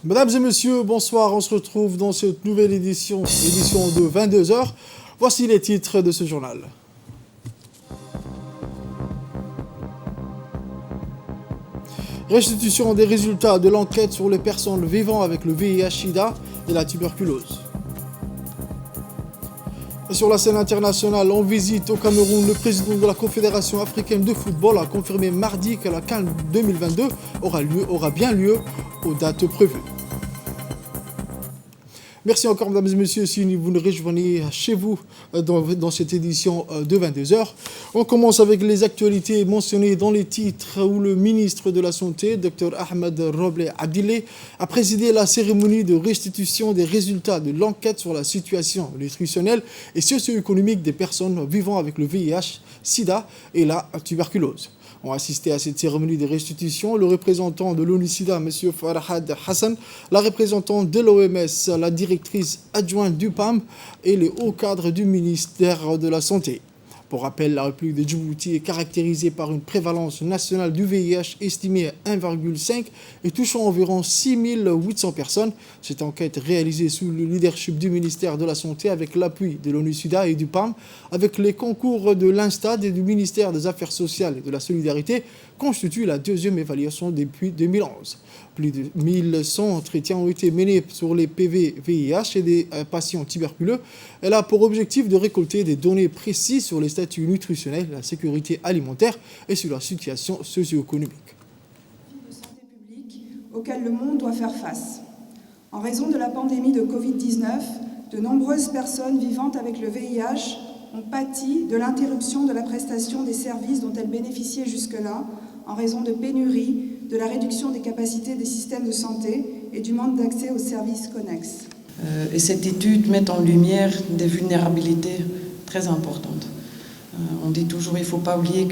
Mesdames et messieurs, bonsoir. On se retrouve dans cette nouvelle édition de 22 heures. Voici les titres de ce journal. Restitution des résultats de l'enquête sur les personnes vivant avec le VIH-Sida et la tuberculose. Et sur la scène internationale, en visite au Cameroun, le président de la Confédération africaine de football a confirmé mardi que la CAN 2022 aura bien lieu aux dates prévues. Merci encore, mesdames et messieurs, si vous nous rejoignez chez vous dans cette édition de 22h. On commence avec les actualités mentionnées dans les titres où le ministre de la Santé, Dr Ahmed Roble Abdile, a présidé la cérémonie de restitution des résultats de l'enquête sur la situation nutritionnelle et socio-économique des personnes vivant avec le VIH, SIDA et la tuberculose. Ont assisté à cette cérémonie de restitution le représentant de l'ONU-SIDA, M. Farhad Hassan, la représentante de l'OMS, la directrice adjointe du PAM et les hauts cadres du ministère de la Santé. Pour rappel, la République de Djibouti est caractérisée par une prévalence nationale du VIH estimée à 1,5 et touchant environ 6800 personnes. Cette enquête réalisée sous le leadership du ministère de la Santé avec l'appui de l'ONU-SIDA et du PAM, avec les concours de l'INSTAD et du ministère des Affaires sociales et de la Solidarité, constitue la deuxième évaluation depuis 2011. Plus de 1100 entretiens ont été menés sur les PV-VIH et des patients tuberculeux. Elle a pour objectif de récolter des données précises sur les statuts nutritionnels, la sécurité alimentaire et sur la situation socio-économique. De santé publique auquel le monde doit faire face. En raison de la pandémie de Covid-19, de nombreuses personnes vivant avec le VIH ont pâti de l'interruption de la prestation des services dont elles bénéficiaient jusque-là en raison de pénuries, de la réduction des capacités des systèmes de santé et du manque d'accès aux services connexes. Et cette étude met en lumière des vulnérabilités très importantes. On dit toujours, il ne faut pas oublier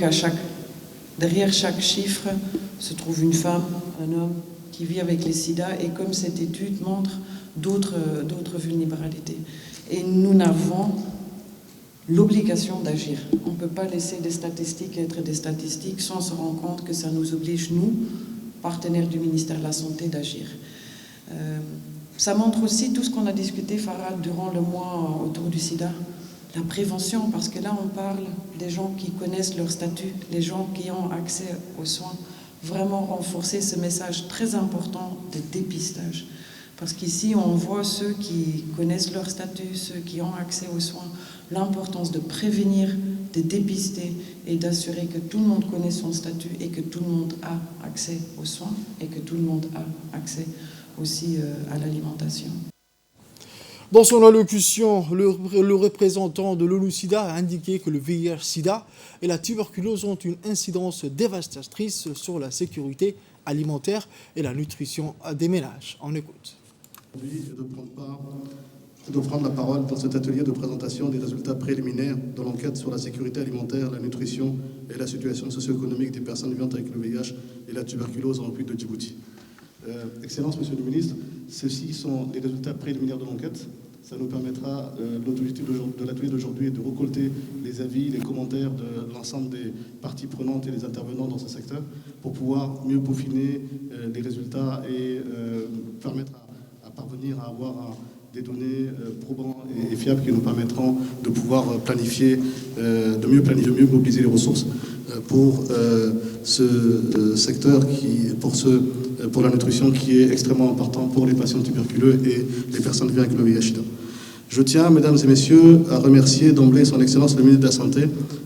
derrière chaque chiffre se trouve une femme, un homme qui vit avec les sida, et comme cette étude montre d'autres vulnérabilités. Et nous n'avons l'obligation d'agir. On ne peut pas laisser des statistiques être des statistiques sans se rendre compte que ça nous oblige, nous, partenaires du ministère de la Santé, d'agir. Ça montre aussi tout ce qu'on a discuté, Farhad, durant le mois autour du sida. La prévention, parce que là, on parle des gens qui connaissent leur statut, les gens qui ont accès aux soins. Vraiment renforcer ce message très important de dépistage. Parce qu'ici, on voit ceux qui connaissent leur statut, ceux qui ont accès aux soins, l'importance de prévenir, de dépister et d'assurer que tout le monde connaît son statut et que tout le monde a accès aux soins et que tout le monde a accès aussi à l'alimentation. Dans son allocution, le représentant de l'ONU-SIDA a indiqué que le VIH-SIDA et la tuberculose ont une incidence dévastatrice sur la sécurité alimentaire et la nutrition des ménages. On écoute. De prendre la parole dans cet atelier de présentation des résultats préliminaires de l'enquête sur la sécurité alimentaire, la nutrition et la situation socio-économique des personnes vivant avec le VIH et la tuberculose en République de Djibouti. Excellence, Monsieur le Ministre, ceux-ci sont les résultats préliminaires de l'enquête. Ça nous permettra, l'objectif de l'atelier d'aujourd'hui est de récolter les avis, les commentaires de l'ensemble des parties prenantes et des intervenants dans ce secteur pour pouvoir mieux peaufiner les résultats et permettre à parvenir à avoir des données probantes et fiables qui nous permettront de pouvoir planifier, de mieux mobiliser les ressources pour ce secteur pour la nutrition qui est extrêmement important pour les patients tuberculeux et les personnes vivant avec le VIH-Sida. Je tiens, mesdames et messieurs, à remercier d'emblée son Excellence le ministre de la Santé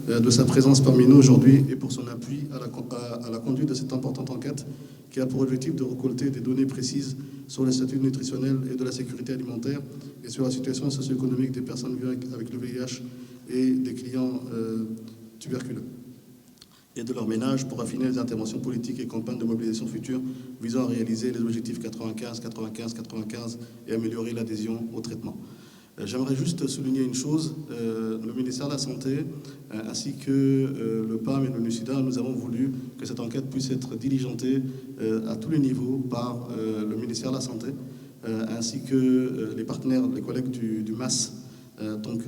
de sa présence parmi nous aujourd'hui et pour son appui à la conduite de cette importante enquête qui a pour objectif de récolter des données précises sur les statuts nutritionnels et de la sécurité alimentaire et sur la situation socio-économique des personnes vivant avec le VIH et des clients tuberculeux et de leur ménage pour affiner les interventions politiques et campagnes de mobilisation futures visant à réaliser les objectifs 95-95-95 et améliorer l'adhésion au traitement. J'aimerais juste souligner une chose, le ministère de la Santé ainsi que le PAM et l'ONU-SIDA, nous avons voulu que cette enquête puisse être diligentée à tous les niveaux par le ministère de la Santé ainsi que les partenaires, les collègues du MAS. Donc,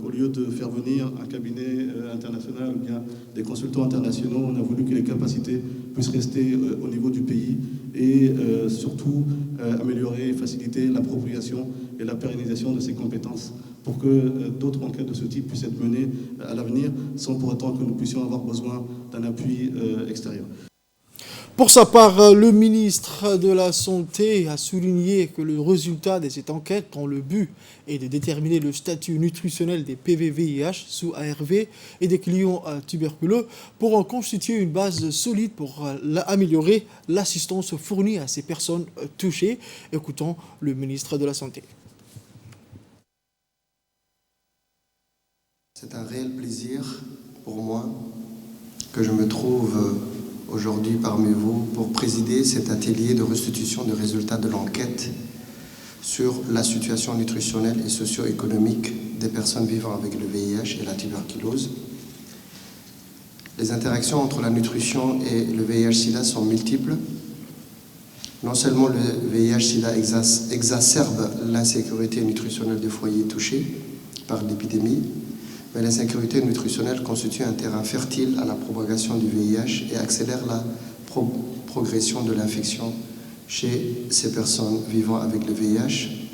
au lieu de faire venir un cabinet international ou bien des consultants internationaux, on a voulu que les capacités puissent rester au niveau du pays et surtout améliorer et faciliter l'appropriation et la pérennisation de ces compétences pour que d'autres enquêtes de ce type puissent être menées à l'avenir sans pour autant que nous puissions avoir besoin d'un appui extérieur. Pour sa part, le ministre de la Santé a souligné que le résultat de cette enquête, dont le but est de déterminer le statut nutritionnel des PV-VIH sous ARV et des clients tuberculeux, pourront constituer une base solide pour améliorer l'assistance fournie à ces personnes touchées. Écoutons le ministre de la Santé. C'est un réel plaisir pour moi que je me trouve aujourd'hui parmi vous pour présider cet atelier de restitution des résultats de l'enquête sur la situation nutritionnelle et socio-économique des personnes vivant avec le VIH et la tuberculose. Les interactions entre la nutrition et le VIH-Sida sont multiples. Non seulement le VIH-Sida exacerbe l'insécurité nutritionnelle des foyers touchés par l'épidémie, mais l'insécurité nutritionnelle constitue un terrain fertile à la propagation du VIH et accélère la progression de l'infection chez ces personnes vivant avec le VIH.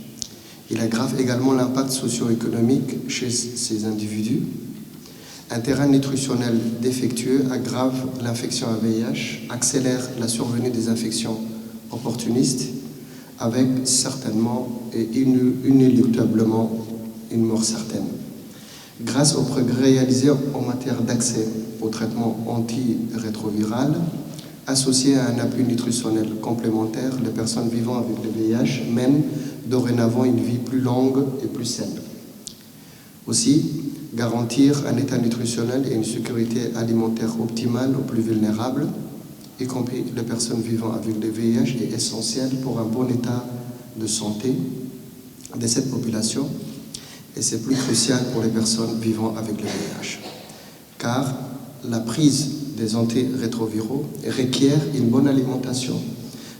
Il aggrave également l'impact socio-économique chez ces individus. Un terrain nutritionnel défectueux aggrave l'infection à VIH, accélère la survenue des infections opportunistes, avec certainement et inéluctablement une mort certaine. Grâce aux progrès réalisés en matière d'accès au traitement antirétroviral, associé à un appui nutritionnel complémentaire, les personnes vivant avec le VIH mènent dorénavant une vie plus longue et plus saine. Aussi, garantir un état nutritionnel et une sécurité alimentaire optimale aux plus vulnérables, y compris les personnes vivant avec le VIH, est essentiel pour un bon état de santé de cette population. Et c'est plus crucial pour les personnes vivant avec le VIH, car la prise des antirétroviraux requiert une bonne alimentation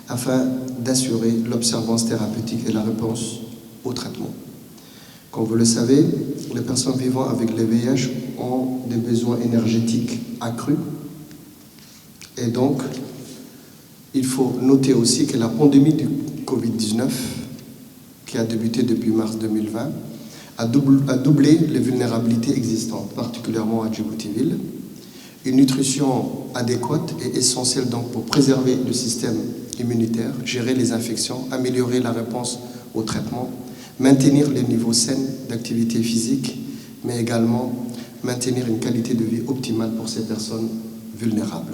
afin d'assurer l'observance thérapeutique et la réponse au traitement. Comme vous le savez, les personnes vivant avec le VIH ont des besoins énergétiques accrus et donc il faut noter aussi que la pandémie du Covid-19, qui a débuté depuis mars 2020, a doublé les vulnérabilités existantes, particulièrement à Djibouti-Ville. Une nutrition adéquate est essentielle donc pour préserver le système immunitaire, gérer les infections, améliorer la réponse au traitement, maintenir les niveaux sains d'activité physique, mais également maintenir une qualité de vie optimale pour ces personnes vulnérables.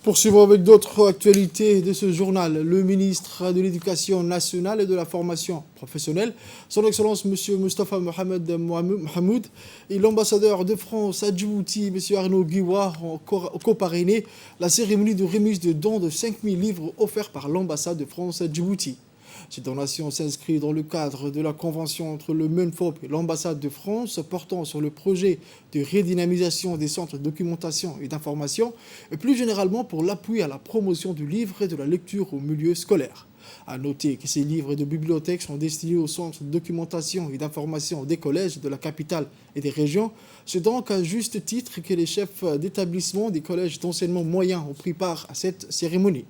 Poursuivons avec d'autres actualités de ce journal. Le ministre de l'Éducation nationale et de la formation professionnelle, son Excellence M. Moustapha Mohamed Mohamoud, et l'ambassadeur de France à Djibouti, M. Arnaud Guiwa, ont coparrainé la cérémonie de remise de dons de 5000 livres offerts par l'ambassade de France à Djibouti. Cette donation s'inscrit dans le cadre de la convention entre le MENFOP et l'ambassade de France portant sur le projet de redynamisation des centres de documentation et d'information et plus généralement pour l'appui à la promotion du livre et de la lecture au milieu scolaire. À noter que ces livres de bibliothèques sont destinés aux centres de documentation et d'information des collèges de la capitale et des régions. C'est donc à juste titre que les chefs d'établissement des collèges d'enseignement moyen ont pris part à cette cérémonie.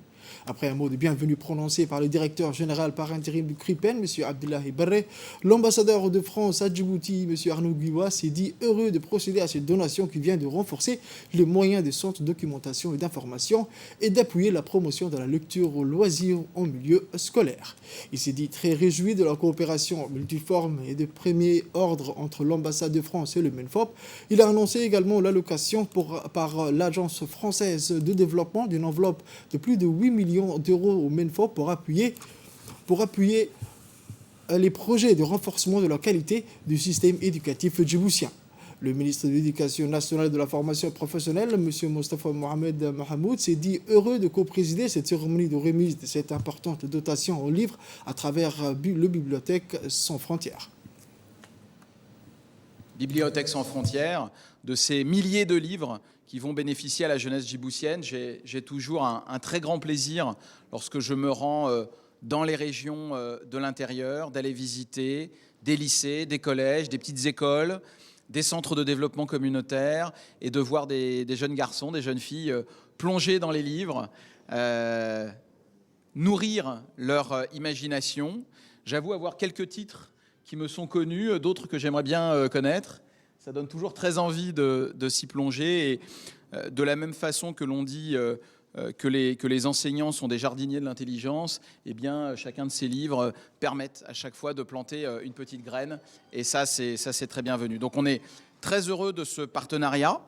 Après un mot de bienvenue prononcé par le directeur général par intérim du CRIPEN, M. Abdullahi Barre, l'ambassadeur de France à Djibouti, M. Arnaud Guiwa, s'est dit heureux de procéder à cette donation qui vient de renforcer les moyens des centres de documentation et d'information et d'appuyer la promotion de la lecture aux loisirs en milieu scolaire. Il s'est dit très réjoui de la coopération multiforme et de premier ordre entre l'ambassade de France et le MENFOP. Il a annoncé également l'allocation par l'Agence française de développement d'une enveloppe de plus de 8 millions d'euros au MENFOP pour appuyer les projets de renforcement de la qualité du système éducatif djiboutien. Le ministre de l'Éducation nationale et de la formation professionnelle, M. Moustapha Mohamed Mohamoud, s'est dit heureux de co-présider cette cérémonie de remise de cette importante dotation en livres à travers le Bibliothèque sans frontières. Bibliothèque sans frontières, de ces milliers de livres qui vont bénéficier à la jeunesse djiboutienne. J'ai toujours un très grand plaisir lorsque je me rends dans les régions de l'intérieur, d'aller visiter des lycées, des collèges, des petites écoles, des centres de développement communautaire et de voir des jeunes garçons, des jeunes filles plongés dans les livres, nourrir leur imagination. J'avoue avoir quelques titres qui me sont connus, d'autres que j'aimerais bien connaître. Ça donne toujours très envie de s'y plonger. Et de la même façon que l'on dit que les enseignants sont des jardiniers de l'intelligence, eh bien, chacun de ces livres permettent à chaque fois de planter une petite graine. Et ça, c'est très bienvenu. Donc on est très heureux de ce partenariat.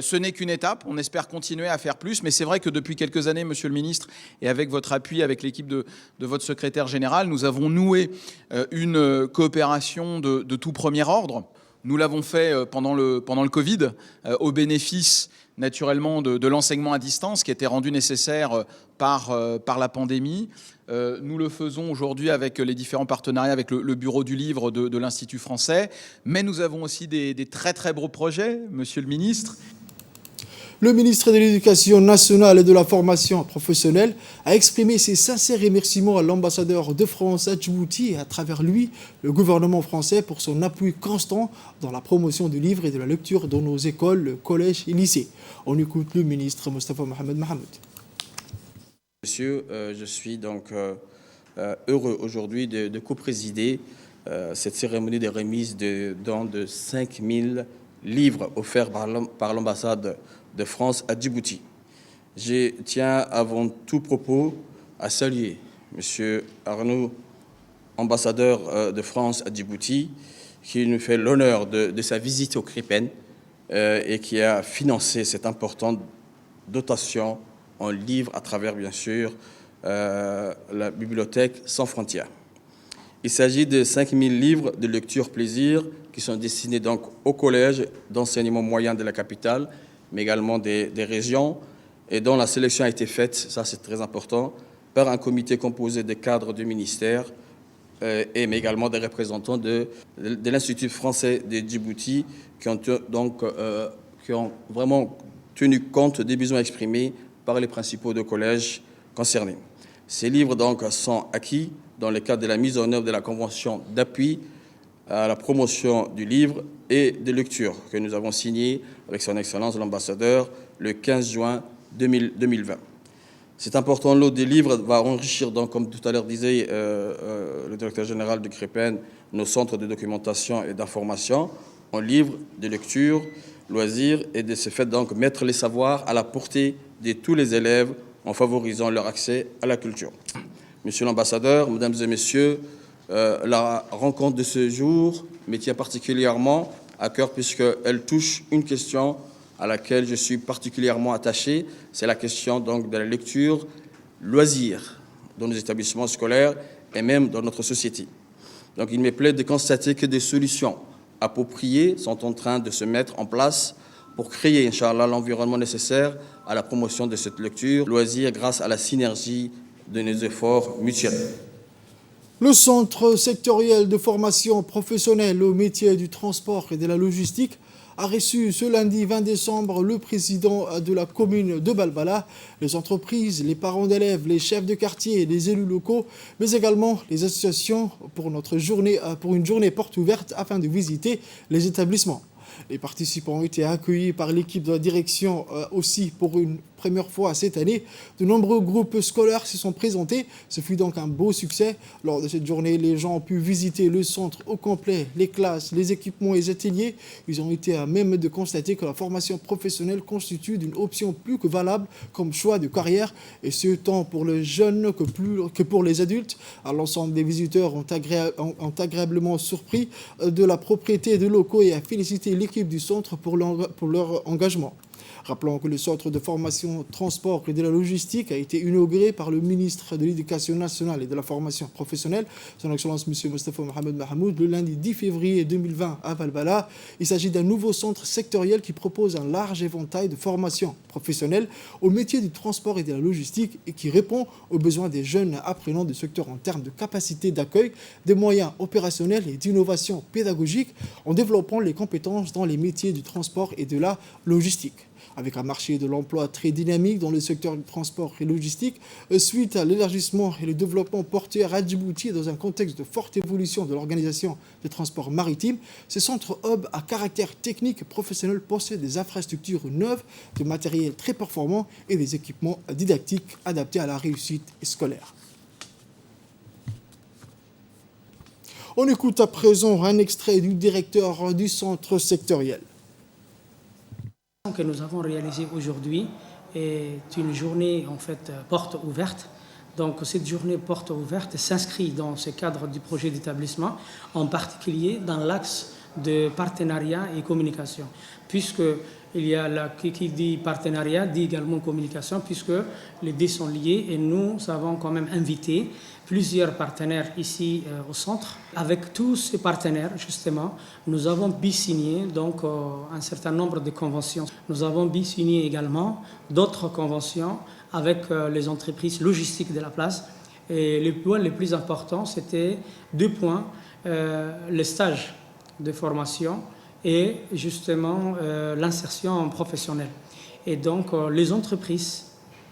Ce n'est qu'une étape, on espère continuer à faire plus, mais c'est vrai que depuis quelques années, Monsieur le Ministre, et avec votre appui, avec l'équipe de votre secrétaire général, nous avons noué une coopération de tout premier ordre. Nous l'avons fait pendant le Covid, au bénéfice naturellement de l'enseignement à distance qui était rendu nécessaire par la pandémie. Nous le faisons aujourd'hui avec les différents partenariats, avec le Bureau du Livre de l'Institut français, mais nous avons aussi des très très beaux projets, Monsieur le Ministre. Le ministre de l'Éducation nationale et de la formation professionnelle a exprimé ses sincères remerciements à l'ambassadeur de France à Djibouti et à travers lui, le gouvernement français pour son appui constant dans la promotion du livre et de la lecture dans nos écoles, collèges et lycées. On écoute le ministre Mostafa Mohamed Mahamoud. Monsieur, je suis donc heureux aujourd'hui de co-présider cette cérémonie de remise de dons de 5000 livres offerts par l'ambassade de France à Djibouti. Je tiens avant tout propos à saluer M. Arnaud, ambassadeur de France à Djibouti, qui nous fait l'honneur de sa visite au CRIPEN et qui a financé cette importante dotation en livres à travers, bien sûr, la bibliothèque Sans Frontières. Il s'agit de 5000 livres de lecture plaisir qui sont destinés donc aux collèges d'enseignement moyen de la capitale, mais également des régions, et dont la sélection a été faite, ça c'est très important, par un comité composé de cadres du ministère, mais également des représentants de l'Institut français de Djibouti, qui ont vraiment tenu compte des besoins exprimés par les principaux de collèges concernés. Ces livres donc sont acquis dans le cadre de la mise en œuvre de la Convention d'appui à la promotion du livre et de lecture que nous avons signée avec son Excellence l'ambassadeur le 15 juin 2020. Cet important lot de livres va enrichir, donc, comme tout à l'heure disait le directeur général du CRIPEN, nos centres de documentation et d'information en livres de lecture, loisirs, et de ce fait donc mettre les savoirs à la portée de tous les élèves en favorisant leur accès à la culture. Monsieur l'ambassadeur, mesdames et messieurs, la rencontre de ce jour me tient particulièrement à cœur puisqu'elle touche une question à laquelle je suis particulièrement attaché, c'est la question donc de la lecture loisir dans nos établissements scolaires et même dans notre société. Donc il me plaît de constater que des solutions appropriées sont en train de se mettre en place pour créer, Inch'Allah, l'environnement nécessaire à la promotion de cette lecture loisir grâce à la synergie de nos efforts mutuels. Le Centre sectoriel de formation professionnelle au métier du transport et de la logistique a reçu ce lundi 20 décembre le président de la commune de Balbala, les entreprises, les parents d'élèves, les chefs de quartier, les élus locaux, mais également les associations pour une journée porte ouverte afin de visiter les établissements. Les participants ont été accueillis par l'équipe de la direction aussi pour une première fois cette année. De nombreux groupes scolaires se sont présentés. Ce fut donc un beau succès. Lors de cette journée, les gens ont pu visiter le centre au complet, les classes, les équipements et les ateliers. Ils ont été à même de constater que la formation professionnelle constitue une option plus que valable comme choix de carrière, et ce tant pour les jeunes que pour les adultes. L'ensemble des visiteurs ont agréablement surpris de la propriété des locaux et a félicité l'équipe du centre pour leur engagement. Rappelons que le centre de formation, transport et de la logistique a été inauguré par le ministre de l'Éducation nationale et de la formation professionnelle, son Excellence M. Mostafa Mohamed Mahamoud, le lundi 10 février 2020 à Balbala. Il s'agit d'un nouveau centre sectoriel qui propose un large éventail de formations professionnelles au métier du transport et de la logistique et qui répond aux besoins des jeunes apprenants du secteur en termes de capacité d'accueil, des moyens opérationnels et d'innovation pédagogique en développant les compétences dans les métiers du transport et de la logistique. Avec un marché de l'emploi très dynamique dans le secteur du transport et logistique, suite à l'élargissement et le développement portuaire à Djibouti dans un contexte de forte évolution de l'organisation des transports maritimes, ce centre hub à caractère technique et professionnel possède des infrastructures neuves, du matériel très performant et des équipements didactiques adaptés à la réussite scolaire. On écoute à présent un extrait du directeur du centre sectoriel. Que nous avons réalisé aujourd'hui est une journée en fait porte ouverte. Donc cette journée porte ouverte s'inscrit dans ce cadre du projet d'établissement, en particulier dans l'axe de partenariat et communication, puisque il y a qui dit partenariat dit également communication, puisque les deux sont liés et nous avons quand même invité plusieurs partenaires ici au centre. Avec tous ces partenaires, justement, nous avons bisigné donc un certain nombre de conventions. Nous avons bisigné également d'autres conventions avec les entreprises logistiques de la place. Et les points les plus importants, c'était 2 points, le stage de formation et justement l'insertion professionnelle. Et donc les entreprises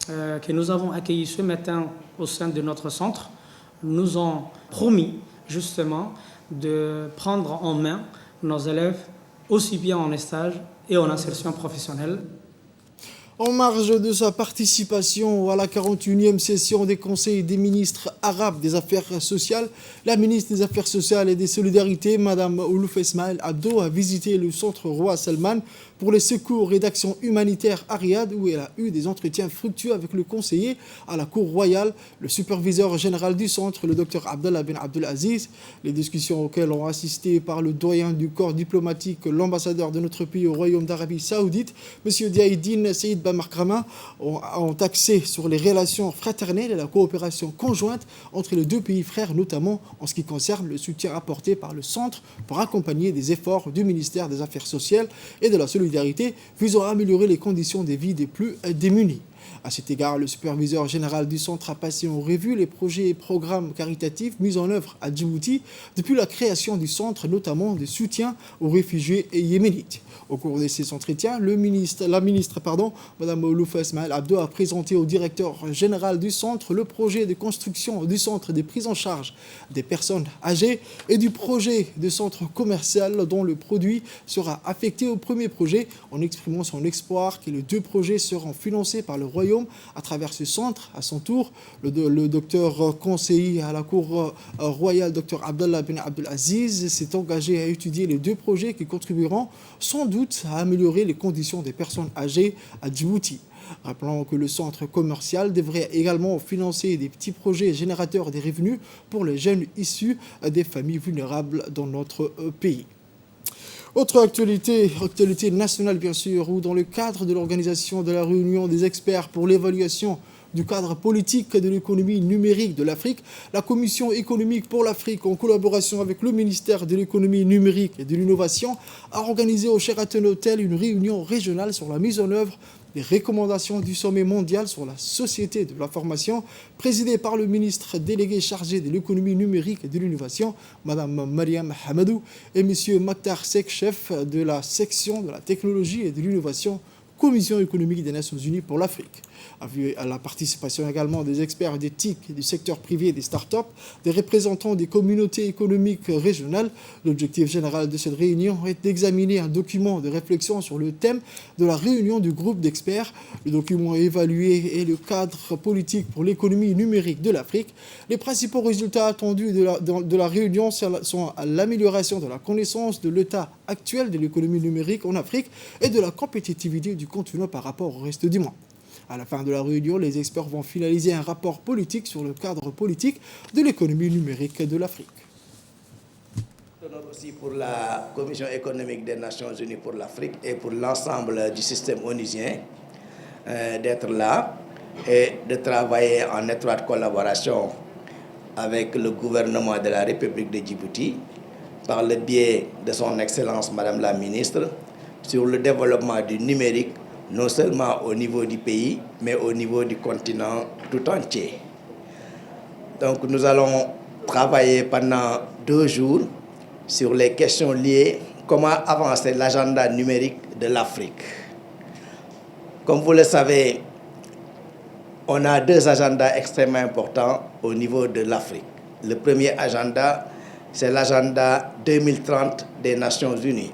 que nous avons accueillies ce matin au sein de notre centre nous ont promis justement de prendre en main nos élèves aussi bien en stage et en insertion professionnelle. En marge de sa participation à la 41e session des conseils des ministres arabes des Affaires sociales, la ministre des Affaires sociales et des Solidarités, Mme Oulouf Esmaël Abdo, a visité le centre Roi Salman pour les secours et d'actions humanitaires à Riyad, où elle a eu des entretiens fructueux avec le conseiller à la Cour royale, le superviseur général du centre, le Dr Abdallah bin Abdelaziz. Les discussions auxquelles ont assisté par le doyen du corps diplomatique, l'ambassadeur de notre pays au Royaume d'Arabie Saoudite, M. Diaïdine Saïd Bamarkrama, ont axé sur les relations fraternelles et la coopération conjointe entre les deux pays frères, notamment en ce qui concerne le soutien apporté par le centre pour accompagner des efforts du ministère des Affaires sociales et de la solidarité visant à améliorer les conditions de vie des plus démunis. À cet égard, le superviseur général du centre a passé en revue les projets et programmes caritatifs mis en œuvre à Djibouti depuis la création du centre, notamment de soutien aux réfugiés yéménites. Au cours de ces entretiens, la ministre, Mme Oulouf Esmaël Abdo, a présenté au directeur général du centre le projet de construction du centre de prise en charge des personnes âgées et du projet de centre commercial dont le produit sera affecté au premier projet, en exprimant son espoir que les 2 projets seront financés par le Royaume à travers ce centre. À son tour, le docteur conseiller à la Cour royale, Dr Abdallah bin Abdelaziz, s'est engagé à étudier les 2 projets qui contribueront sans doute à améliorer les conditions des personnes âgées à Djibouti. Rappelons que le centre commercial devrait également financer des petits projets générateurs des revenus pour les jeunes issus des familles vulnérables dans notre pays. Autre actualité nationale bien sûr, où dans le cadre de l'organisation de la réunion des experts pour l'évaluation du cadre politique de l'économie numérique de l'Afrique, la Commission économique pour l'Afrique, en collaboration avec le ministère de l'économie numérique et de l'innovation, a organisé au Sheraton Hotel une réunion régionale sur la mise en œuvre des recommandations du sommet mondial sur la société de l'information, présidée par le ministre délégué chargé de l'économie numérique et de l'innovation, Mme Mariam Hamadou, et M. Maktar Sek, chef de la section de la technologie et de l'innovation, Commission économique des Nations Unies pour l'Afrique. À la participation également des experts d'éthique du secteur privé et des start-up, des représentants des communautés économiques régionales. L'objectif général de cette réunion est d'examiner un document de réflexion sur le thème de la réunion du groupe d'experts. Le document évalué est le cadre politique pour l'économie numérique de l'Afrique. Les principaux résultats attendus de la réunion sont l'amélioration de la connaissance de l'état actuel de l'économie numérique en Afrique et de la compétitivité du continent par rapport au reste du monde. À la fin de la réunion, les experts vont finaliser un rapport politique sur le cadre politique de l'économie numérique de l'Afrique. Aussi pour la Commission économique des Nations Unies pour l'Afrique et pour l'ensemble du système onusien d'être là et de travailler en étroite collaboration avec le gouvernement de la République de Djibouti par le biais de son Excellence Madame la Ministre sur le développement du numérique, non seulement au niveau du pays, mais au niveau du continent tout entier. Donc nous allons travailler pendant 2 jours sur les questions liées à comment avancer l'agenda numérique de l'Afrique. Comme vous le savez, on a 2 agendas extrêmement importants au niveau de l'Afrique. Le premier agenda, c'est l'agenda 2030 des Nations Unies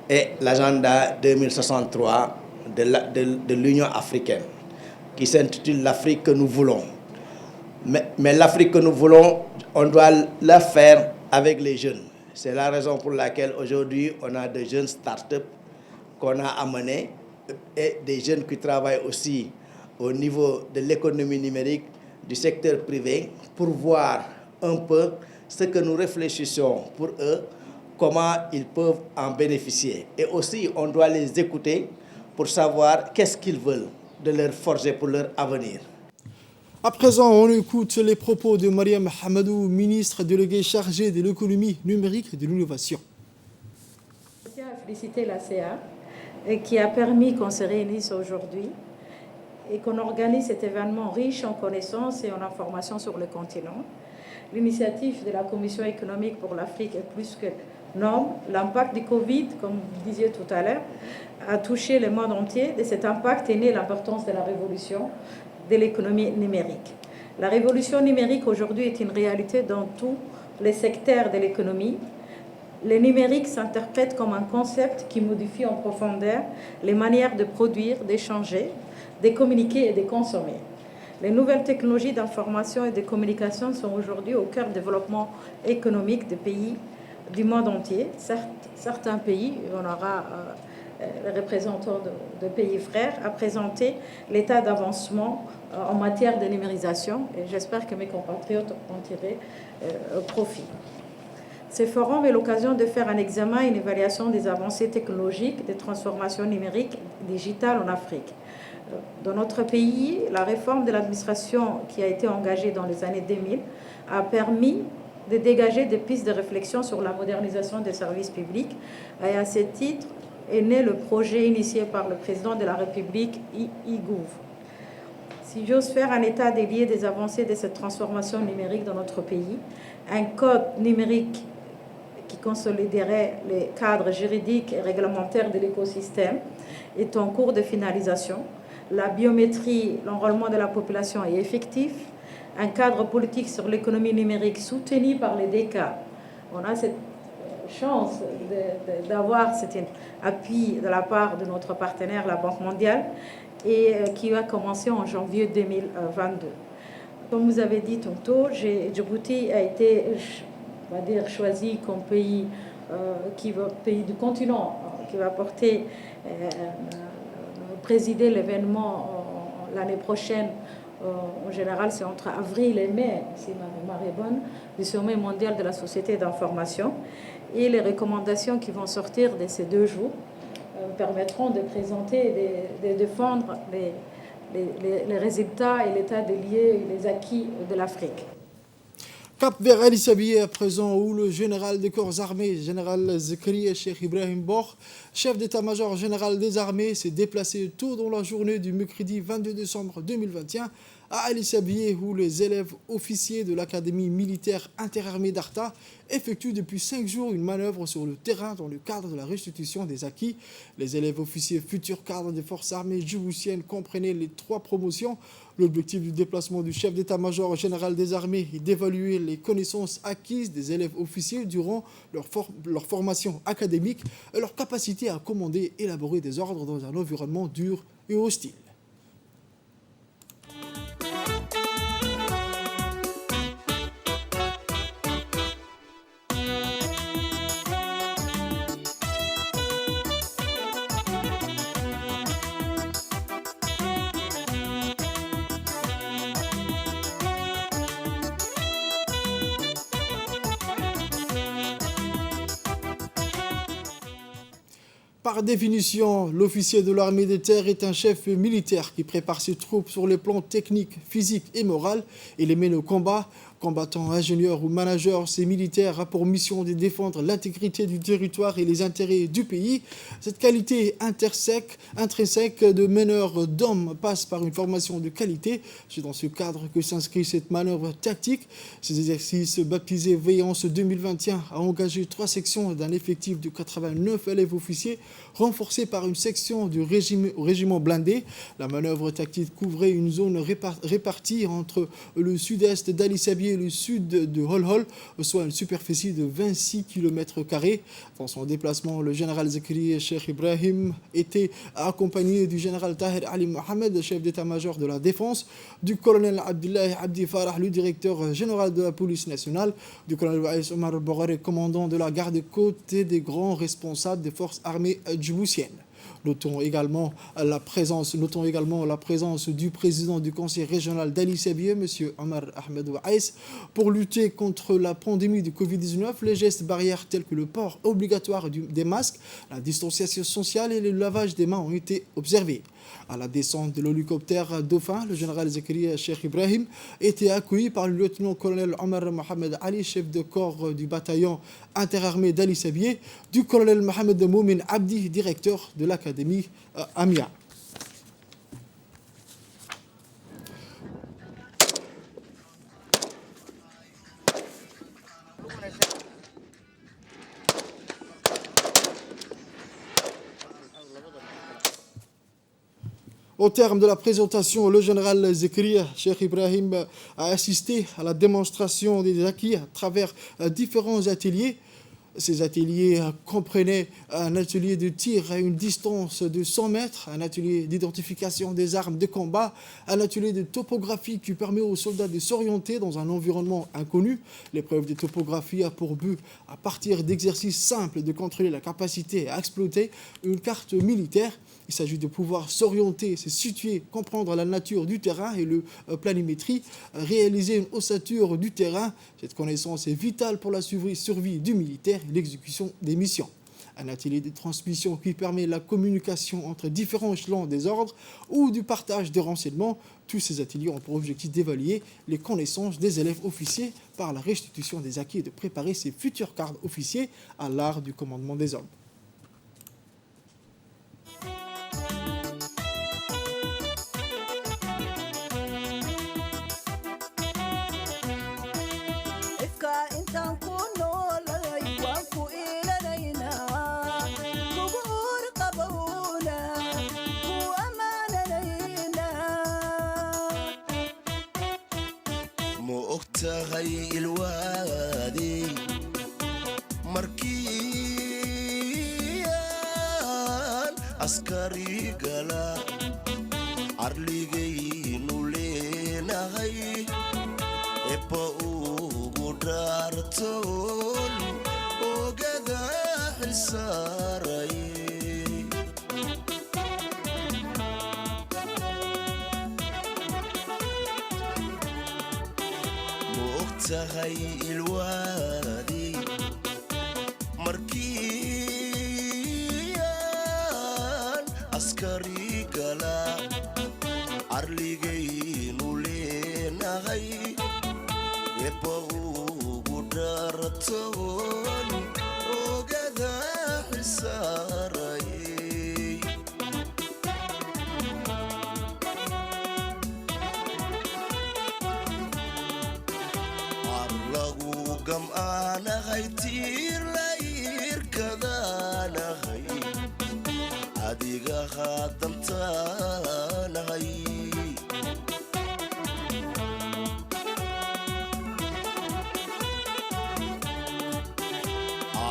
et l'agenda 2063 de l'Union africaine, qui s'intitule l'Afrique que nous voulons. Mais l'Afrique que nous voulons, on doit la faire avec les jeunes. C'est la raison pour laquelle aujourd'hui on a de jeunes start-up qu'on a amenés et des jeunes qui travaillent aussi au niveau de l'économie numérique, du secteur privé, pour voir un peu ce que nous réfléchissons pour eux, comment ils peuvent en bénéficier. Et aussi, on doit les écouter pour savoir qu'est-ce qu'ils veulent de leur forger pour leur avenir. À présent, on écoute les propos de Mariam Hamadou, ministre déléguée chargée de l'économie numérique et de l'innovation. Je tiens à féliciter la CA qui a permis qu'on se réunisse aujourd'hui et qu'on organise cet événement riche en connaissances et en informations sur le continent. L'initiative de la Commission économique pour l'Afrique est plus que énorme. L'impact du Covid, comme vous disiez tout à l'heure, a touché le monde entier. De cet impact est née l'importance de la révolution de l'économie numérique. La révolution numérique aujourd'hui est une réalité dans tous les secteurs de l'économie. Le numérique s'interprète comme un concept qui modifie en profondeur les manières de produire, d'échanger, de communiquer et de consommer. Les nouvelles technologies d'information et de communication sont aujourd'hui au cœur du développement économique des pays du monde entier. Certains pays, on aura les représentants de pays frères, à présenter l'état d'avancement en matière de numérisation et j'espère que mes compatriotes en tireront profit. Ce forum est l'occasion de faire un examen et une évaluation des avancées technologiques, des transformations numériques et digitales en Afrique. Dans notre pays, la réforme de l'administration qui a été engagée dans les années 2000 a permis de dégager des pistes de réflexion sur la modernisation des services publics. Et à ce titre est né le projet initié par le président de la République, e-Gouv. Si j'ose faire un état des lieux des avancées de cette transformation numérique dans notre pays, un code numérique qui consoliderait les cadres juridiques et réglementaires de l'écosystème est en cours de finalisation. La biométrie, l'enrôlement de la population est effectif. Un cadre politique sur l'économie numérique soutenu par les DECA. On a cette chance d'avoir cet appui de la part de notre partenaire, la Banque mondiale, et qui va commencer en janvier 2022. Comme vous avez dit tantôt, Djibouti a été, on va dire, choisi comme pays, pays du continent qui va présider l'événement l'année prochaine. En général, c'est entre avril et mai, si ma mémoire est bonne, du sommet mondial de la société d'information. Et les recommandations qui vont sortir de ces 2 jours permettront de présenter, de défendre les résultats et l'état des lieux et les acquis de l'Afrique. Cap vers Ali Sabié à présent, où le général des corps armés, général Zakaria Cheikh Ibrahim Bor, chef d'état-major général des armées, s'est déplacé tôt dans la journée du mercredi 22 décembre 2021 à Ali Sabié, où les élèves officiers de l'académie militaire interarmée d'Arta effectuent depuis 5 jours une manœuvre sur le terrain dans le cadre de la restitution des acquis. Les élèves officiers futurs cadres des forces armées djiboutiennes comprenaient les 3 promotions. L'objectif du déplacement du chef d'état-major général des armées est d'évaluer les connaissances acquises des élèves officiers durant leur formation académique et leur capacité à commander et élaborer des ordres dans un environnement dur et hostile. Par définition, l'officier de l'armée de terre est un chef militaire qui prépare ses troupes sur les plans techniques, physiques et moral et les mène au combat. Combattant, ingénieur ou manager, ces militaires a pour mission de défendre l'intégrité du territoire et les intérêts du pays. Cette qualité intrinsèque de meneur d'hommes passe par une formation de qualité. C'est dans ce cadre que s'inscrit cette manœuvre tactique. Ces exercices baptisés Veillance 2021 a engagé 3 sections d'un effectif de 89 élèves officiers, renforcés par une section du régiment blindé. La manœuvre tactique couvrait une zone répartie entre le sud-est d'Ali Sabié relier le sud de Holhol, soit une superficie de 26 km². Dans son déplacement, le général Zakaria Cheikh Ibrahim était accompagné du général Tahir Ali Mohamed, chef d'état-major de la défense, du colonel Abdullahi Abdi Farah, le directeur général de la police nationale, du colonel Waïs Omar Boghare, commandant de la garde-côte, et des grands responsables des forces armées djiboutiennes. Notons également la présence du président du conseil régional d'Ali Sabieh, M. Omar Ahmed Waïs. Pour lutter contre la pandémie de Covid-19, les gestes barrières tels que le port obligatoire des masques, la distanciation sociale et le lavage des mains ont été observés. À la descente de l'hélicoptère Dauphin, le général Zakaria Cheikh Ibrahim était accueilli par le lieutenant-colonel Omar Mohamed Ali, chef de corps du bataillon interarmé d'Ali Sabieh, du colonel Mohamed Moumin Abdi, directeur de l'académie Amia. Au terme de la présentation, le général Zakaria Cheikh Ibrahim a assisté à la démonstration des acquis à travers différents ateliers. Ces ateliers comprenaient un atelier de tir à une distance de 100 mètres, un atelier d'identification des armes de combat, un atelier de topographie qui permet aux soldats de s'orienter dans un environnement inconnu. L'épreuve de topographie a pour but, à partir d'exercices simples, de contrôler la capacité à exploiter une carte militaire. Il s'agit de pouvoir s'orienter, se situer, comprendre la nature du terrain et le planimétrie, réaliser une ossature du terrain. Cette connaissance est vitale pour la survie du militaire et l'exécution des missions. Un atelier de transmission qui permet la communication entre différents échelons des ordres ou du partage de renseignements. Tous ces ateliers ont pour objectif d'évaluer les connaissances des élèves officiers par la restitution des acquis et de préparer ces futurs cadres officiers à l'art du commandement des hommes. tahay ilwaadi markiyan askari gala arligaynu leenahay eba ugu dhaartoon ogada xilsaaray tahay ilwaadi markiyan askari gala arligaynu leenahay eba ugu dhaartoon ogada xilsaaray gam'aanahay tiir la irkadaanahay adiga haadamtaanahay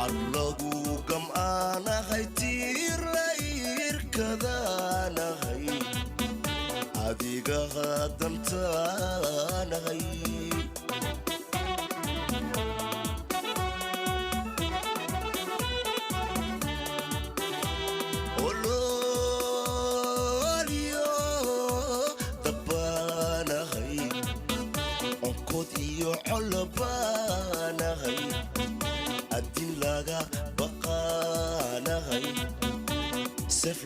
arlagu gam'aanahay tiir la irkadaanahay adiga haadamtaanahay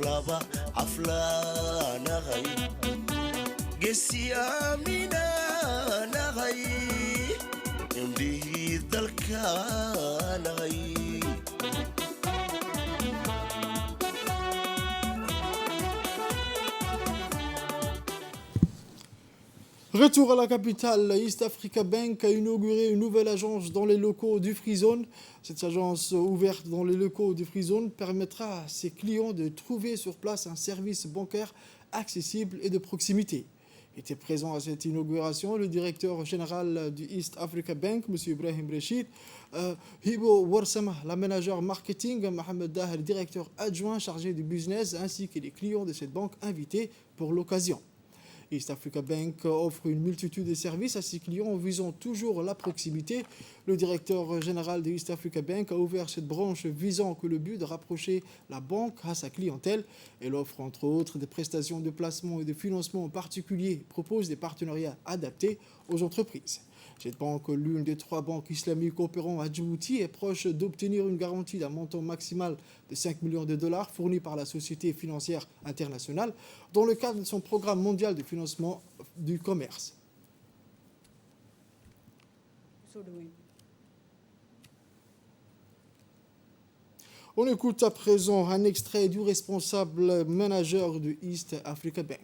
laba aflaanahay gesiyaaminaanahay indhihii dalkaanahay Retour à la capitale, East Africa Bank a inauguré une nouvelle agence dans les locaux du Free Zone. Cette agence ouverte dans les locaux du Free Zone permettra à ses clients de trouver sur place un service bancaire accessible et de proximité. Était présent à cette inauguration le directeur général du East Africa Bank, M. Ibrahim Rachid, Hibo Warsama, la manager marketing, Mohamed Daher, directeur adjoint chargé du business, ainsi que les clients de cette banque invités pour l'occasion. East Africa Bank offre une multitude de services à ses clients en visant toujours la proximité. Le directeur général de East Africa Bank a ouvert cette branche visant que le but de rapprocher la banque à sa clientèle. Elle offre entre autres des prestations de placement et de financement en particulier, propose des partenariats adaptés aux entreprises. Cette banque, l'une des 3 banques islamiques opérant à Djibouti, est proche d'obtenir une garantie d'un montant maximal de 5 millions de dollars fourni par la Société financière internationale dans le cadre de son programme mondial de financement du commerce. On écoute à présent un extrait du responsable manager du East Africa Bank.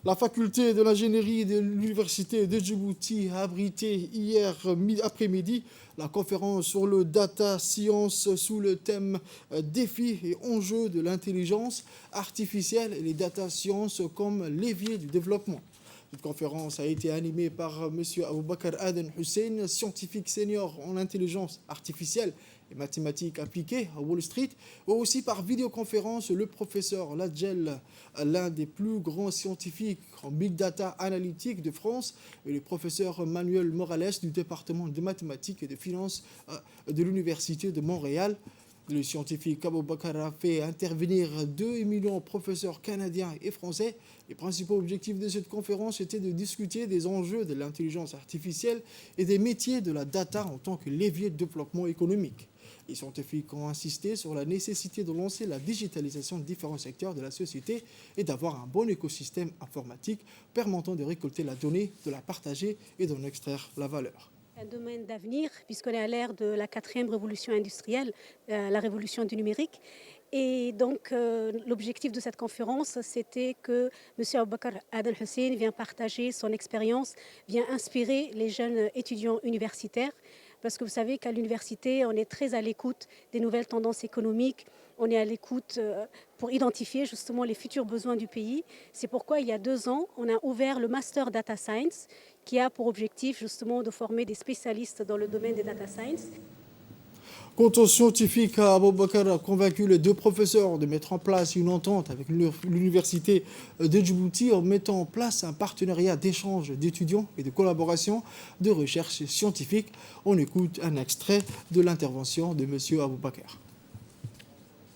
La faculté de l'ingénierie de l'université de Djibouti a abrité hier après-midi la conférence sur le data science sous le thème défis et enjeux de l'intelligence artificielle et les data sciences comme levier du développement. Cette conférence a été animée par M. Aboubakar Aden Hussein, scientifique senior en intelligence artificielle et mathématiques appliquées à Wall Street, ou aussi par vidéoconférence le professeur Ladjel, l'un des plus grands scientifiques en Big Data Analytique de France, et le professeur Manuel Morales du département de mathématiques et de finances de l'Université de Montréal. Le scientifique Aboubakar a fait intervenir 2 éminents professeurs canadiens et français. Les principaux objectifs de cette conférence étaient de discuter des enjeux de l'intelligence artificielle et des métiers de la data en tant que levier de développement économique. Les scientifiques ont insisté sur la nécessité de lancer la digitalisation de différents secteurs de la société et d'avoir un bon écosystème informatique permettant de récolter la donnée, de la partager et d'en extraire la valeur. Un domaine d'avenir, puisqu'on est à l'ère de la 4e révolution industrielle, la révolution du numérique. Et donc, l'objectif de cette conférence, c'était que M. Aboubakar Aden Hussein vient partager son expérience, vient inspirer les jeunes étudiants universitaires. Parce que vous savez qu'à l'université, on est très à l'écoute des nouvelles tendances économiques. On est à l'écoute pour identifier justement les futurs besoins du pays. C'est pourquoi, il y a 2 ans, on a ouvert le Master Data Science, qui a pour objectif justement de former des spécialistes dans le domaine des data science. Quant aux scientifiques, Aboubakar a convaincu les 2 professeurs de mettre en place une entente avec l'université de Djibouti en mettant en place un partenariat d'échange d'étudiants et de collaboration de recherche scientifique. On écoute un extrait de l'intervention de M. Aboubakar.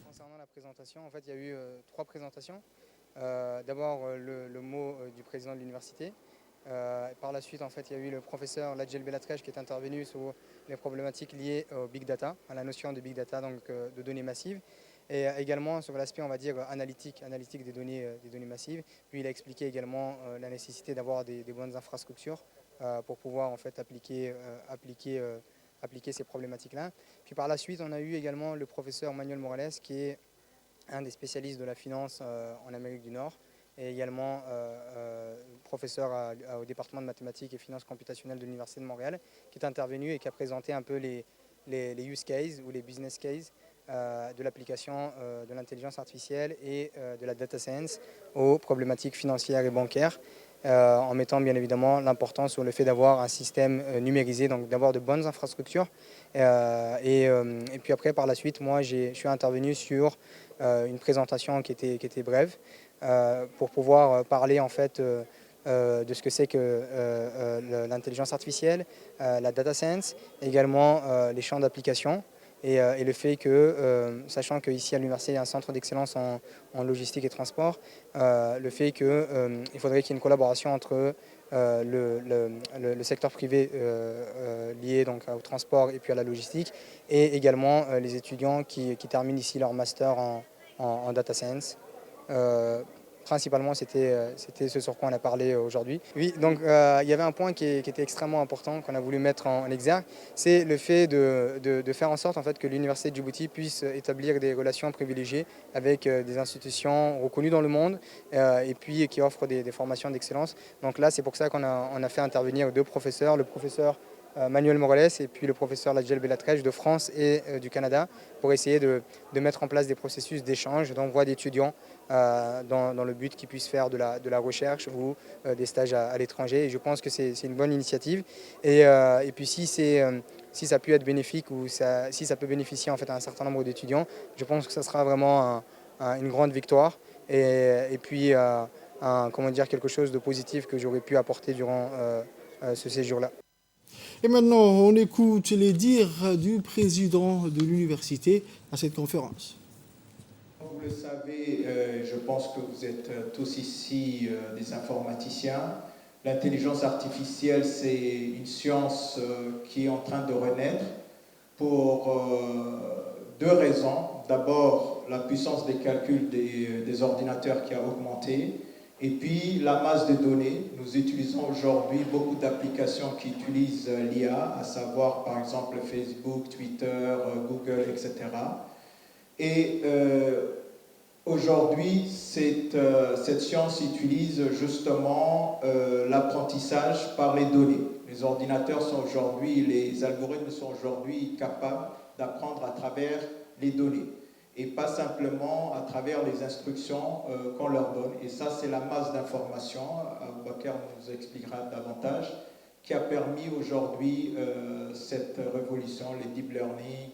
Concernant la présentation, en fait, il y a eu 3 présentations. D'abord, le mot du président de l'université. Par la suite, en fait, il y a eu le professeur Ladjel Belatrej qui est intervenu sur les problématiques liées au big data, à la notion de big data, donc de données massives, et également sur l'aspect, on va dire, analytique des données massives. Puis il a expliqué également la nécessité d'avoir des bonnes infrastructures pour pouvoir en fait appliquer ces problématiques-là. Puis par la suite, on a eu également le professeur Manuel Morales qui est un des spécialistes de la finance en Amérique du Nord, et également professeur au département de mathématiques et finances computationnelles de l'Université de Montréal, qui est intervenu et qui a présenté un peu les use cases ou les business cases de l'application de l'intelligence artificielle et de la data science aux problématiques financières et bancaires, en mettant bien évidemment l'importance sur le fait d'avoir un système numérisé, donc d'avoir de bonnes infrastructures. Et puis après, par la suite, moi, je suis intervenu sur une présentation qui était brève, pour pouvoir parler en fait de ce que c'est que l'intelligence artificielle, la data science, également les champs d'application et le fait que, sachant qu'ici à l'université il y a un centre d'excellence en logistique et transport, le fait qu'il faudrait qu'il y ait une collaboration entre le secteur privé lié donc au transport et puis à la logistique, et également les étudiants qui terminent ici leur master en data science. Principalement, c'était ce sur quoi on a parlé aujourd'hui. Oui, donc il y avait un point qui était extrêmement important qu'on a voulu mettre en exergue, c'est le fait de faire en sorte en fait, que l'Université de Djibouti puisse établir des relations privilégiées avec des institutions reconnues dans le monde et puis qui offrent des formations d'excellence. Donc là, c'est pour ça qu'on a fait intervenir 2 professeurs, le professeur Manuel Morales et puis le professeur Ladjel Bellatrèche de France et du Canada pour essayer de mettre en place des processus d'échange, d'envoi d'étudiants dans le but qu'ils puissent faire de la recherche ou des stages à l'étranger. Et je pense que c'est une bonne initiative. Et puis si ça peut être bénéfique ou si ça peut bénéficier en fait à un certain nombre d'étudiants, je pense que ça sera vraiment une grande victoire et puis comment dire, quelque chose de positif que j'aurais pu apporter durant ce séjour-là. Et maintenant, on écoute les dires du président de l'université à cette conférence. Vous le savez, je pense que vous êtes tous ici des informaticiens. L'intelligence artificielle, c'est une science qui est en train de renaître pour deux raisons. D'abord, la puissance des calculs des ordinateurs qui a augmenté. Et puis, la masse de données. Nous utilisons aujourd'hui beaucoup d'applications qui utilisent l'IA, à savoir par exemple Facebook, Twitter, Google, etc. Et aujourd'hui, cette science utilise justement l'apprentissage par les données. Les ordinateurs sont aujourd'hui, les algorithmes sont aujourd'hui capables d'apprendre à travers les données. Et pas simplement à travers les instructions qu'on leur donne. Et ça, c'est la masse d'informations, Aboubakar nous expliquera davantage, qui a permis aujourd'hui cette révolution, les deep learning,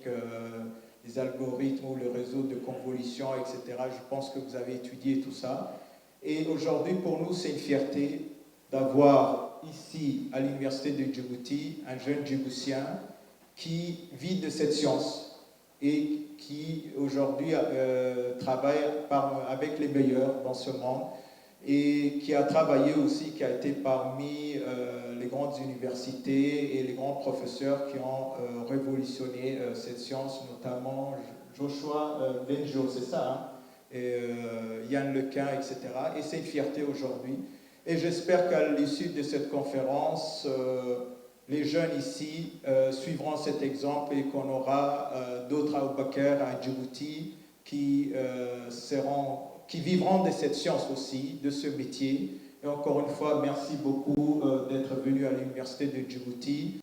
les algorithmes ou le réseau de convolution, etc. Je pense que vous avez étudié tout ça. Et aujourd'hui, pour nous, c'est une fierté d'avoir ici, à l'université de Djibouti, un jeune Djiboutien qui vit de cette science et qui aujourd'hui travaille avec les meilleurs dans ce monde et qui a travaillé aussi, qui a été parmi les grandes universités et les grands professeurs qui ont révolutionné cette science, notamment Joshua Benjo, c'est ça, hein, et Yann Lequin, etc. Et c'est une fierté aujourd'hui. Et j'espère qu'à l'issue de cette conférence, les jeunes ici suivront cet exemple et qu'on aura d'autres Aboubakar à Djibouti qui vivront de cette science aussi, de ce métier. Et encore une fois, merci beaucoup d'être venu à l'université de Djibouti.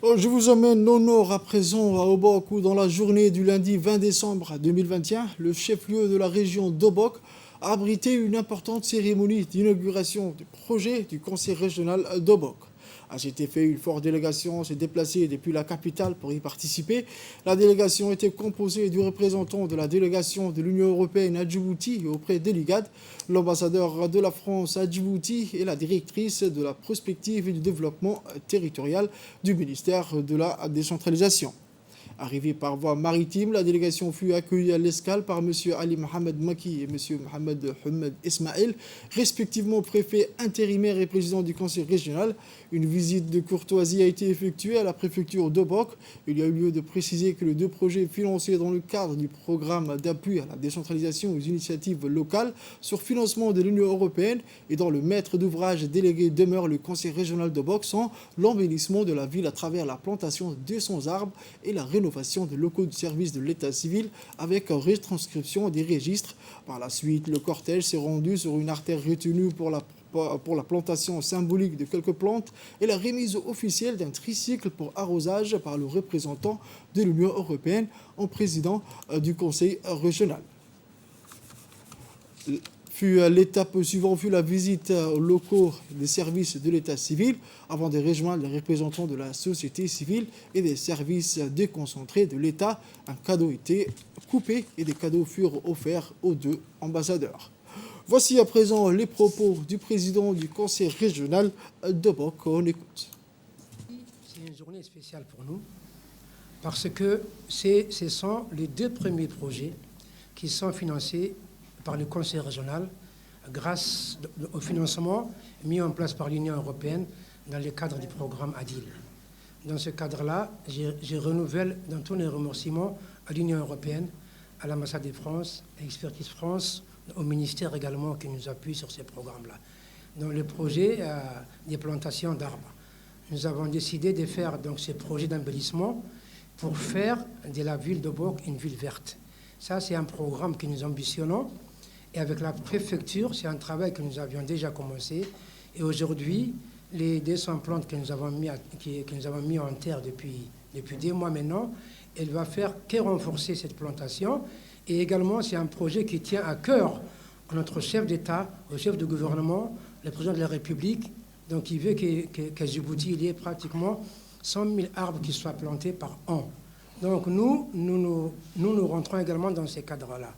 Je vous emmène au nord à présent à Obok où dans la journée du lundi 20 décembre 2021, le chef-lieu de la région d'Obok a abrité une importante cérémonie d'inauguration du projet du conseil régional d'Obok. À cet effet, une forte délégation s'est déplacée depuis la capitale pour y participer. La délégation était composée du représentant de la délégation de l'Union européenne à Djibouti auprès de l'IGAD, l'ambassadeur de la France à Djibouti et la directrice de la prospective et du développement territorial du ministère de la décentralisation. Arrivée par voie maritime, la délégation fut accueillie à l'escale par M. Ali Mohamed Maki et M. Mohamed Ahmed Ismail, respectivement préfet intérimaire et président du conseil régional. Une visite de courtoisie a été effectuée à la préfecture d'Obok. Il y a eu lieu de préciser que les deux projets financés dans le cadre du programme d'appui à la décentralisation aux initiatives locales sur financement de l'Union européenne et dont le maître d'ouvrage délégué demeure le conseil régional d'Obok sont l'embellissement de la ville à travers la plantation de 200 arbres et la rénovation des locaux du service de l'état civil avec retranscription des registres. Par la suite, le cortège s'est rendu sur une artère retenue pour la plantation symbolique de quelques plantes et la remise officielle d'un tricycle pour arrosage par le représentant de l'Union européenne en président du conseil régional. L'étape suivante fut la visite aux locaux des services de l'état civil avant de rejoindre les représentants de la société civile et des services déconcentrés de l'État. Un cadeau était coupé et des cadeaux furent offerts aux deux ambassadeurs. Voici à présent les propos du président du conseil régional d'Obok. On écoute. C'est une journée spéciale pour nous parce que ce sont les deux premiers projets qui sont financés par le conseil régional grâce au financement mis en place par l'Union européenne dans le cadre du programme ADIL. Dans ce cadre-là, je renouvelle dans tous les remerciements à l'Union européenne, à l'ambassade de France, à Expertise France, au ministère également qui nous appuie sur ces programmes-là. Dans le projet des plantations d'arbres, nous avons décidé de faire donc ces projets d'embellissement pour faire de la ville d'Obok une ville verte. Ça, c'est un programme que nous ambitionnons. Et avec la préfecture, c'est un travail que nous avions déjà commencé. Et aujourd'hui, les 200 plantes que nous avons mis en terre depuis des mois maintenant, elle va faire que renforcer cette plantation. Et également, c'est un projet qui tient à cœur à notre chef d'État, au chef de gouvernement, le président de la République. Donc, il veut qu'à Djibouti, il y ait pratiquement 100 000 arbres qui soient plantés par an. Donc, nous rentrons également dans ces cadres-là.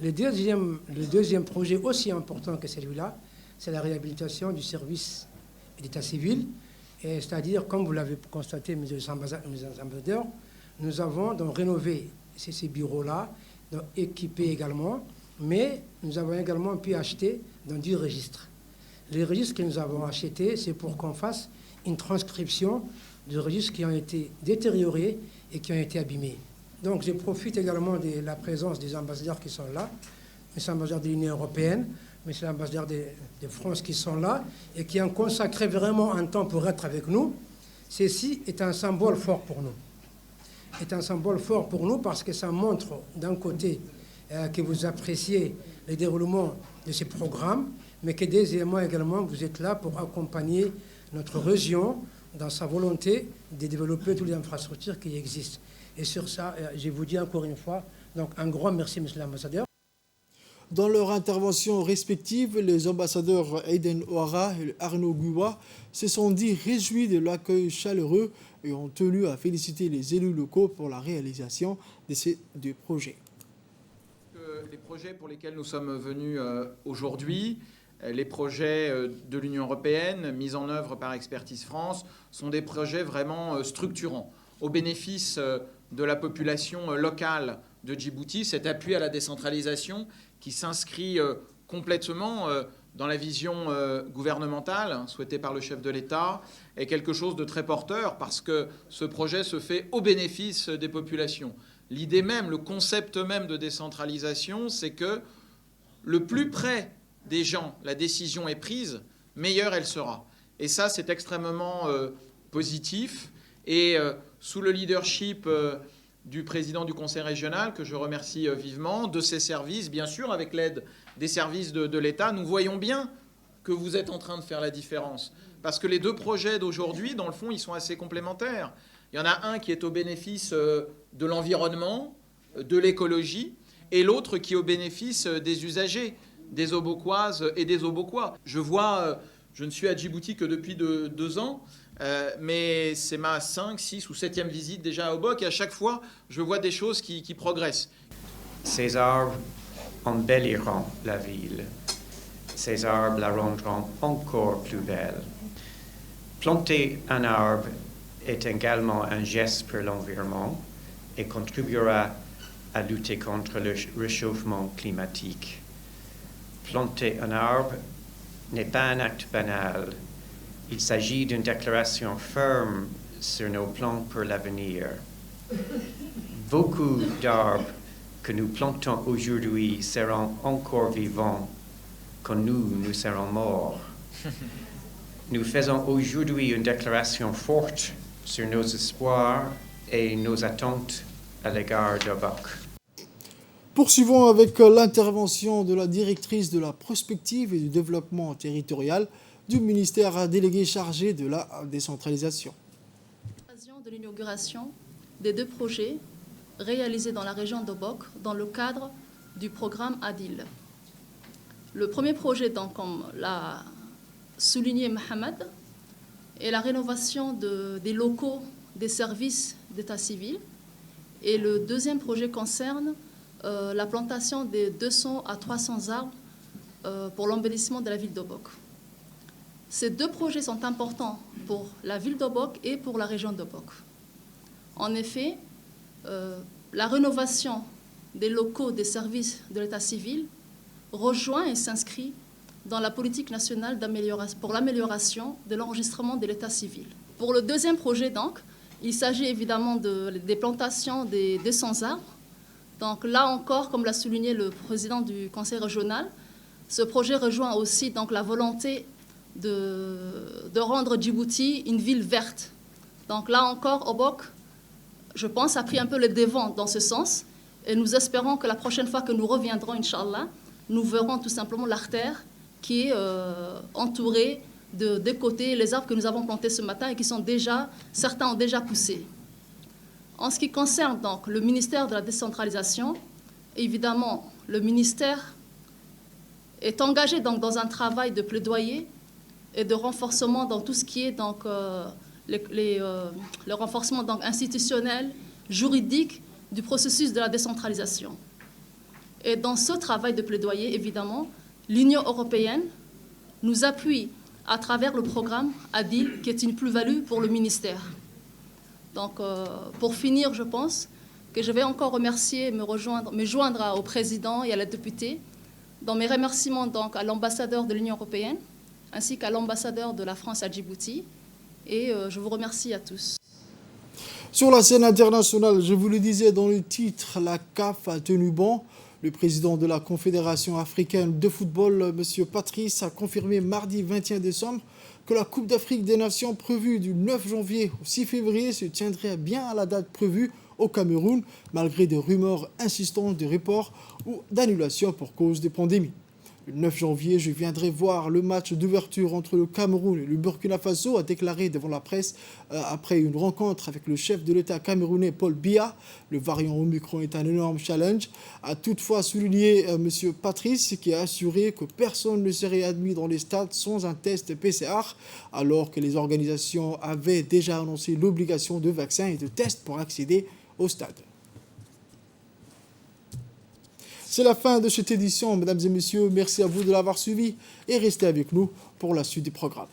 Le deuxième projet aussi important que celui-là, c'est la réhabilitation du service d'état civil. C'est-à-dire, comme vous l'avez constaté, mes ambassadeurs, nous avons donc rénové ces bureaux-là, donc équipés également, mais nous avons également pu acheter dans 10 registres. Les registres que nous avons achetés, c'est pour qu'on fasse une transcription de registres qui ont été détériorés et qui ont été abîmés. Donc je profite également de la présence des ambassadeurs qui sont là, les ambassadeurs de l'Union européenne, mais c'est l'ambassadeur de France qui sont là et qui ont consacré vraiment un temps pour être avec nous. Ceci est un symbole fort pour nous. C'est un symbole fort pour nous parce que ça montre d'un côté que vous appréciez le déroulement de ces programmes, mais que deuxièmement également vous êtes là pour accompagner notre région dans sa volonté de développer toutes les infrastructures qui existent. Et sur ça, je vous dis encore une fois, donc un grand merci, monsieur l'ambassadeur. Dans leur intervention respective, les ambassadeurs Aiden Ouara et Arnaud Guwa se sont dit réjouis de l'accueil chaleureux et ont tenu à féliciter les élus locaux pour la réalisation de ces deux projets. Les projets pour lesquels nous sommes venus aujourd'hui, les projets de l'Union européenne mis en œuvre par Expertise France, sont des projets vraiment structurants au bénéfice de la population locale de Djibouti. Cet appui à la décentralisation qui s'inscrit complètement dans la vision gouvernementale souhaitée par le chef de l'État est quelque chose de très porteur parce que ce projet se fait au bénéfice des populations. L'idée même, le concept même de décentralisation, c'est que le plus près des gens la décision est prise, meilleure elle sera. Et ça, c'est extrêmement positif. Et sous le leadership du président du conseil régional, que je remercie vivement, de ses services, bien sûr, avec l'aide des services de l'État, nous voyons bien que vous êtes en train de faire la différence. Parce que les deux projets d'aujourd'hui, dans le fond, ils sont assez complémentaires. Il y en a un qui est au bénéfice de l'environnement, de l'écologie, et l'autre qui est au bénéfice des usagers, des Obokoises et des Obokois. Je ne suis à Djibouti que depuis 2 ans, mais c'est ma 5, 6 ou 7e visite déjà à Obok, et à chaque fois, je vois des choses qui progressent. Ces arbres embelliront la ville. Ces arbres la rendront encore plus belle. Planter un arbre est également un geste pour l'environnement et contribuera à lutter contre le réchauffement climatique. Planter un arbre n'est pas un acte banal. Il s'agit d'une déclaration ferme sur nos plans pour l'avenir. Beaucoup d'arbres que nous plantons aujourd'hui seront encore vivants quand nous serons morts. Nous faisons aujourd'hui une déclaration forte sur nos espoirs et nos attentes à l'égard d'Obok. Poursuivons avec l'intervention de la directrice de la prospective et du développement territorial du ministère délégué chargé de la décentralisation. L'occasion de l'inauguration des 2 projets réalisés dans la région d'Obok dans le cadre du programme ADIL. Le premier projet, donc, comme l'a souligné Mohamed, est la rénovation des locaux des services d'état civil. Et le deuxième projet concerne la plantation de 200 à 300 arbres pour l'embellissement de la ville d'Obok. Ces 2 projets sont importants pour la ville d'Obok et pour la région d'Obok. En effet, la rénovation des locaux des services de l'état civil rejoint et s'inscrit dans la politique nationale pour l'amélioration de l'enregistrement de l'état civil. Pour le deuxième projet, donc, il s'agit évidemment des plantations des 200 arbres. Donc là encore, comme l'a souligné le président du conseil régional, ce projet rejoint aussi donc, la volonté de rendre Djibouti une ville verte. Donc là encore, Obok, je pense, a pris un peu le devant dans ce sens. Et nous espérons que la prochaine fois que nous reviendrons, Inch'Allah, nous verrons tout simplement l'artère qui est entourée de décoter les arbres que nous avons plantés ce matin et qui sont déjà, certains ont déjà poussé. En ce qui concerne donc le ministère de la décentralisation, évidemment, le ministère est engagé donc dans un travail de plaidoyer et de renforcement dans tout ce qui est donc le renforcement donc institutionnel, juridique du processus de la décentralisation. Et dans ce travail de plaidoyer, évidemment, l'Union européenne nous appuie à travers le programme ADIL, qui est une plus-value pour le ministère. Donc, pour finir, je pense que je vais encore remercier, me joindre au président et à la députée, dans mes remerciements donc à l'ambassadeur de l'Union européenne, ainsi qu'à l'ambassadeur de la France à Djibouti. Et je vous remercie à tous. Sur la scène internationale, je vous le disais dans le titre, la CAF a tenu bon. Le président de la Confédération africaine de football, M. Patrice, a confirmé mardi 21 décembre que la Coupe d'Afrique des Nations prévue du 9 janvier au 6 février se tiendrait bien à la date prévue au Cameroun, malgré des rumeurs insistantes de report ou d'annulation pour cause des pandémies. Le 9 janvier, je viendrai voir le match d'ouverture entre le Cameroun et le Burkina Faso, a déclaré devant la presse après une rencontre avec le chef de l'État camerounais Paul Biya. Le variant Omicron est un énorme challenge, a toutefois souligné M. Patrice, qui a assuré que personne ne serait admis dans les stades sans un test PCR, alors que les organisations avaient déjà annoncé l'obligation de vaccins et de tests pour accéder au stade. C'est la fin de cette édition, mesdames et messieurs. Merci à vous de l'avoir suivi et restez avec nous pour la suite du programme.